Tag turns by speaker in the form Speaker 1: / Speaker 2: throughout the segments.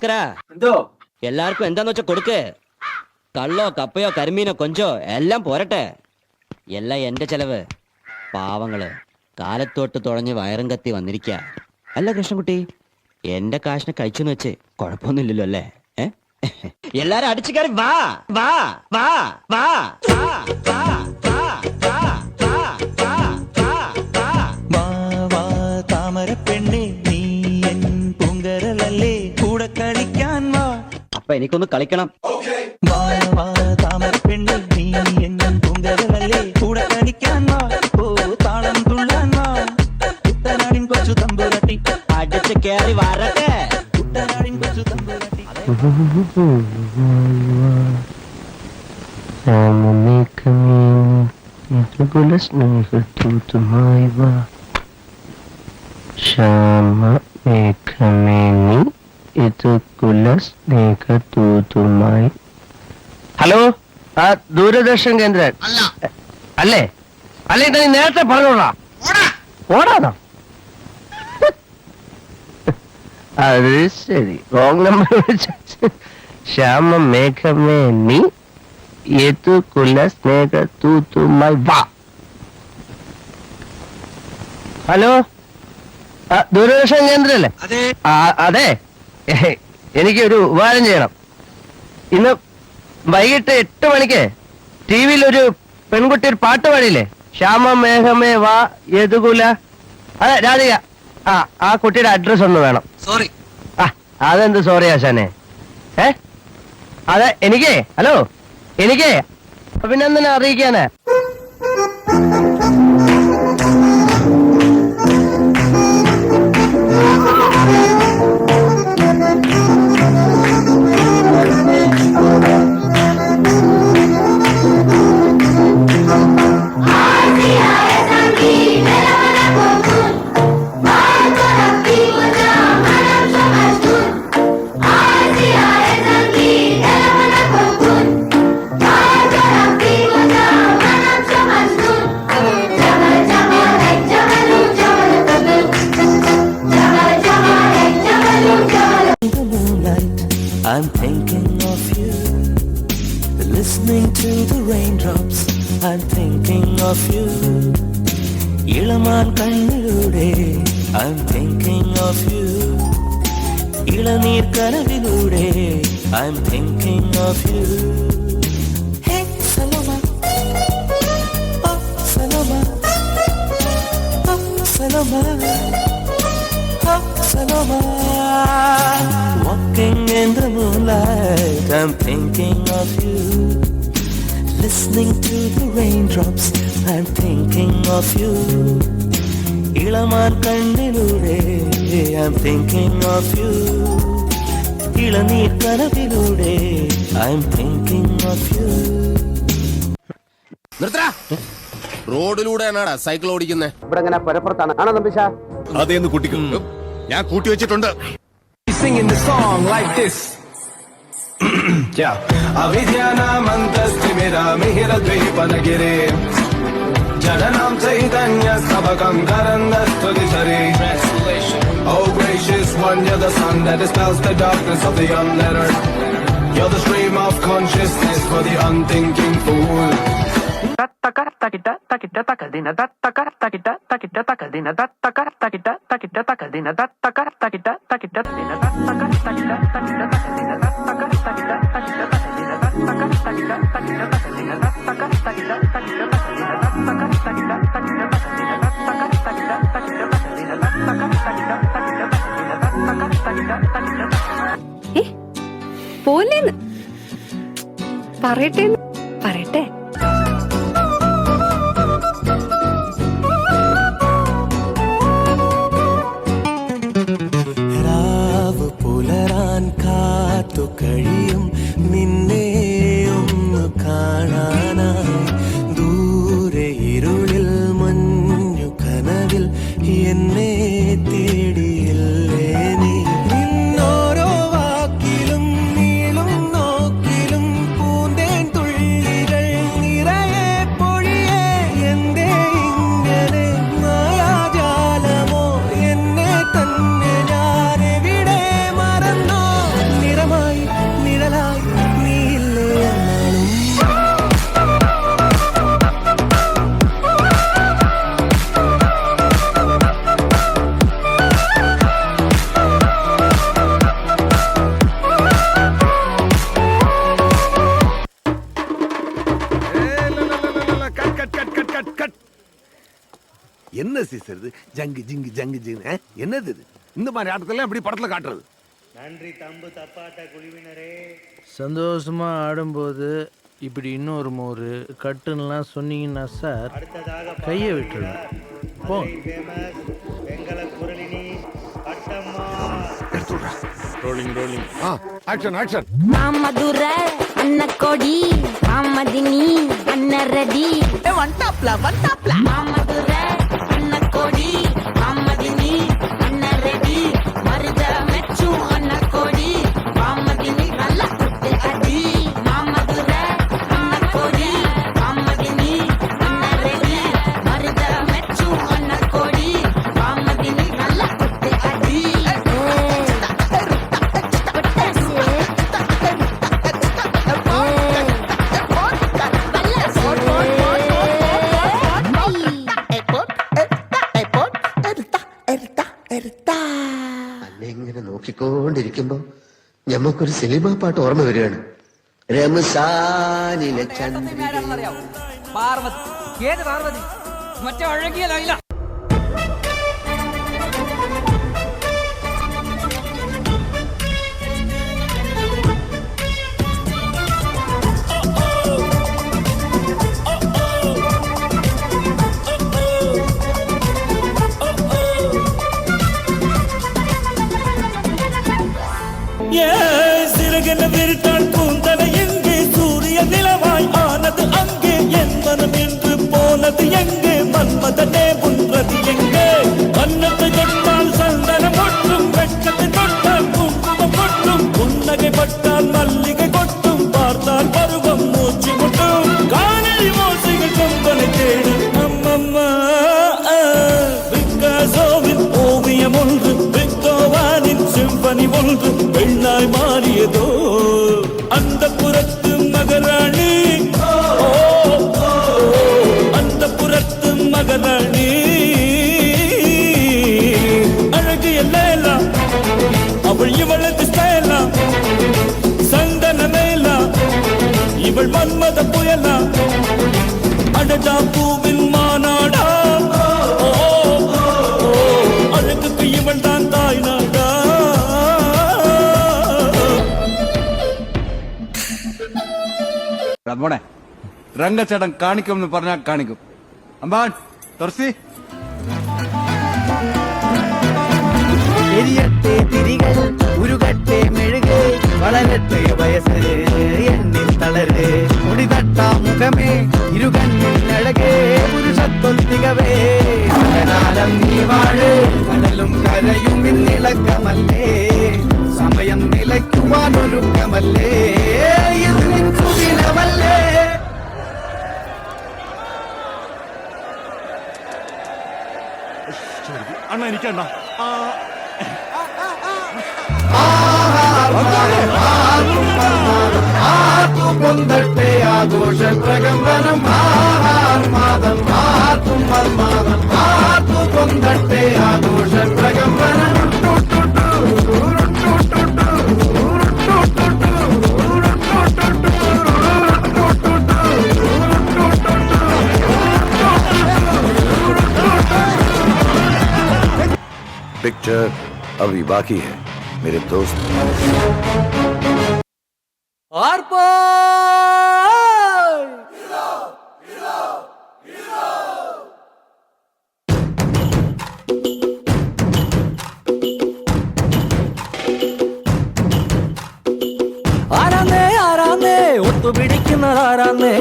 Speaker 1: ഭാസ്കര,
Speaker 2: എന്തോ
Speaker 1: എല്ലാവർക്കും എന്താന്ന് വെച്ചാ കൊടുക്ക്. കള്ളോ കപ്പയോ കരിമീനോ കൊഞ്ചോ എല്ലാം പോരട്ടെ. എല്ലാം എന്റെ ചെലവ്. പാവങ്ങള് കാലത്തോട്ട് തുഴഞ്ഞ് വയറും കത്തി വന്നിരിക്ക. അല്ല കൃഷ്ണൻകുട്ടി, എന്റെ കാശിനെ കഴിച്ചെന്ന് വെച്ച് കുഴപ്പമൊന്നുമില്ലല്ലോ അല്ലേ? എല്ലാരും അടിച്ചു കയറി വാ വാ വാ വാ വാ വാ വാ വാ വാ വാ.
Speaker 3: താമരപ്പെണ്ണേ, നീ എൻ പൂങ്കരലല്ലേ, കൂടെ കളിക്കാൻ വാ.
Speaker 1: അപ്പൊ എനിക്കൊന്ന് കളിക്കണം.
Speaker 3: വാ വാ താമരപ്പെണ്ണേ, നീ എൻ പൂങ്കരലല്ലേ, കൂടെ കളിക്കാൻ വാ. ഓ താളം തുള്ളാൻ വാ. കുട്ടനാടിൻ കൊച്ചു തമ്പുരാട്ടി
Speaker 1: അടിച്ചു കയറി വരട്ടെ.
Speaker 3: കുട്ടനാടിൻ കൊച്ചു തമ്പുരാട്ടി.
Speaker 4: ഹലോ, ആ ദൂരദർശൻ കേന്ദ്രൻ അല്ലേ? അല്ലേ നീ നേരത്തെ പറഞ്ഞോളാ. ഓടാണോ? അത് ശരി, റോങ് നമ്പർ. ശ്യാമ മേഘമേ നീ കുല സ്നേഹ തൂത്തുമായി വാ. ഹലോ, ദൂരദർശൻ കേന്ദ്രല്ലേ? അതെ, എനിക്കൊരു ഉപകാരം ചെയ്യണം. ഇന്ന് വൈകിട്ട് 8 മണിക്ക് ടി വിയിൽ ഒരു പെൺകുട്ടി ഒരു പാട്ട് പാടിയില്ലേ? ശ്യാമ മേഘമേ വാ യദുകുല. അതെ, രാധിക. ആ കുട്ടിയുടെ അഡ്രസ് ഒന്ന് വേണം.
Speaker 2: സോറി.
Speaker 4: അതെന്ത് സോറി ആശാനെ? അതെ, ഹലോ, എനിക്ക് അഭിനന്ദനം അറിയിക്കാനാ.
Speaker 3: I'm thinking of you, listening to the raindrops. I'm thinking of you, ഇളമാൻ കണ്ണിലൂടെ. I'm thinking of you, ഇളനീർ കനവിലൂടെ. I'm thinking of you. Hey Saloma, oh Saloma, oh Saloma, oh Saloma. Walking in the moonlight, I'm thinking of you. Listening to the raindrops, I'm thinking of you. ഇളമാൻ കണ്ണിലൂടെ, I'm thinking of you. ഇളനീർ കനവിലൂടെ, I'm thinking of you.
Speaker 5: നിർത്തടാ. റോഡിലൂടെയാണാടാ cycle ഓടിക്കുന്നേ?
Speaker 4: ഇവിടെ എങ്ങനെ പുരപ്പുറത്താണ്? ആണോ നമ്പിശ?
Speaker 5: അതേന്ന് കുട്ടിക്കും ഞാൻ കൂട്ടി വെച്ചിട്ടുണ്ട്.
Speaker 6: Singing the song like this. Yeah. Avidyanamantastrimira mihiradvipanagire Jananam chaitanya sabakam karandastudishari. Translation. Oh gracious one, you're the sun that dispels the darkness of the unlettered. You're the stream of consciousness for the unthinking fool.
Speaker 7: പോലെന്ന് പറയട്ടെ പറയട്ടെ.
Speaker 3: രാവ് പുലരാൻ കാത്തു കഴിയും നിന്നെ ഒന്ന് കാണാനായി. ദൂരെ ഇരുളിൽ മഞ്ഞു കനവിൽ എന്നെ തേടിയില്ലേ നീ? നിന്നോരോ വാക്കിലും നീളും നോക്കിലും പൂന്തേൻ തുള്ളി
Speaker 2: என்ன சீசர் இது? ஜங்கு ஜிங்கு ஜங்கு ஜிங்கு என்னது இது? இந்த மாதிரி ஆட்டத்தெல்லாம் எப்படி படத்துல காட்டுறது?
Speaker 7: நன்றி தம்பு தப்பாட்ட குழுவினரே.
Speaker 8: சந்தோஷமா ஆடும்போது இப்படி இன்னொரு மோரு கட்டுன்னெலாம் சொன்னீங்கன்னா சார் கையை விட்டுருவேன். போ.
Speaker 7: வெங்கல குரலினி பட்டம்மா.
Speaker 2: Action action.
Speaker 9: மாமதுர அன்னக்கோடி மாமதினி அன்னரடி மாமதுர அன்னக்கோடி மாமதினி அன்னரடி மருத மெச்சு அன்னக்கோடி மாமதினி நல்ல குத்து அடி மாமதுர அன்னக்கோடி மாமதினி அன்னரடி மருத மெச்சு அன்னக்கோடி மாமதினி நல்ல குத்து அடி
Speaker 10: ഇങ്ങനെ നോക്കിക്കൊണ്ടിരിക്കുമ്പോ ഞമ്മക്കൊരു സിനിമ പാട്ട് ഓർമ്മ വരികയാണ്. രമസാനിലെ
Speaker 11: പാർവതി. ഏത് പാർവതി? മറ്റേ അഴകിയ ലൈല.
Speaker 3: சிறகென விரித்தாள் கூந்தலை எங்கே? சூரிய நிலவாய் ஆனது அங்கே. என் மனம் என்று போனது எங்கே? மன்மதனே உன்றது எங்கே? கன்னத்தை தொட்டால் சந்தனம் கொட்டும், வெட்கத்தை தொட்டால் குங்குமம் கொட்டும், புன்னகை பட்டால் மல்லிகை கொட்டும், பார்த்தால் பருவம் மூச்சு கொட்டும், காணலி மோசைகள் கொம்பனை தேடும். அம்மம்மா பிக்காசோவின் ஓவியம் ஒன்று, விக்டோவானின் சிம்பனி ஒன்று பெண்ணாய் மாறியதோ அந்த புறத்து மகராணி. அந்த புறத்து மகராணி அழகிய லேலா, அவள் இவளது ஸ்டைலா, சந்தன மேலா, இவள் மன்மத புயலா, அடடா பூவின் மாநாடா, அழகுக்கு இவள் தான் தாய் நாடா.
Speaker 12: മോനെ രംഗച്ചേട്ടൻ കാണിക്കും എന്ന് പറഞ്ഞാൽ കാണിക്കും. അമ്പാൻ തുറസി
Speaker 3: എരിയട്ടെ തിരികൾ ഉരുകട്ടെ മെഴുകേ വളരട്ടെ വയസ്സ് എന്നിൽ തളര് മുടി തട്ടാ മുഖമേ ഇരുകണ്ണിൽ അഴകേ പുരുഷത്തൊത്തികവേ കാലം നീ വാഴ് കടലും കരയും ഇന്നിളക്കമല്ലേ സമയം നിലയ്ക്കുവാനൊരുക്കമല്ലേ ഇത് നിൻ സുദിനമല്ലേ.
Speaker 12: അണ്ണ എനിക്കണ്ണ
Speaker 3: പൊന്തട്ടെ ആഘോഷ പ്രകമ്പനം മാതം ആർക്കും മന്മാദം ആർക്കു പൊന്തട്ടെ ആഘോഷ പ്രകമ്പനം.
Speaker 2: पिक्चर अभी बाकी है मेरे दोस्त.
Speaker 3: ആരാന്നേ ആരാന്നേ ഒത്തുപിടിക്കുന്നതാരാന്നേ?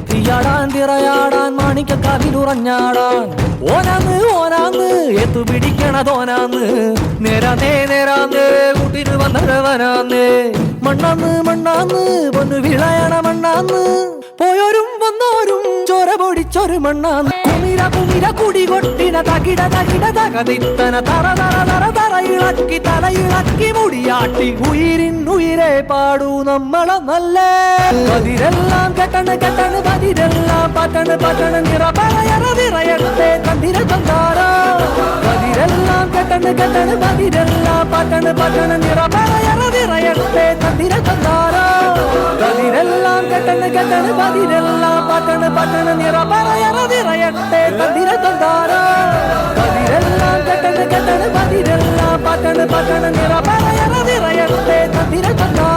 Speaker 3: തീയാടാൻ തിറയാടാൻ മാണിക്കക്കാവിലുറഞ്ഞാടാൻ ഓനാന്ന് ഓനാന്ന് എത്തുപിടിക്കണതോനാന്ന്. നേരാന്നേ നേരാന്നേ കൂട്ടിന് വന്നവനാന്നേ. മണ്ണാന്ന് മണ്ണാന്ന് പൊന്നു വിളയണ മണ്ണാന്ന്. പോയോരും വന്നോരും ചോര പൊടിച്ചൊരു മണ്ണാന്ന്. കുമിര കുമിര കുടി കൊട്ടിന തകിട തകിട തകതിത്തന തറ തറ തറ തറ ഇളക്കി തലയിളക്കി മുടിയാട്ടി ഉയിരിൻ ഉയിരെ പാടൂ നമ്മളെ നല്ല. പതിരെല്ലാം കെട്ടണ് കെട്ടണ് പതിരെല്ലാം പട്ടണ് പട്ടണ് നിറ പറയറ നിറയട്ടെ തന്തിര തന്താര. പതിരെല്ലാം കെട്ടണ് പതിരെല്ലാം പട്ടണ് നിറ പറയറതിറയട്ടെ തതിര തന്നാരോ കതിരെല്ലാം കെട്ടണ് പതിരെല്ലാം പട്ടണ് നിറ പറയറതിറയട്ടെ തതിര തന്നാരോ കതിരെല്ലാം കെട്ടണ് പതിരെല്ലാം പട്ടണ് നിറ പറയറതിറയട്ടെ തതിര തന്നാരോ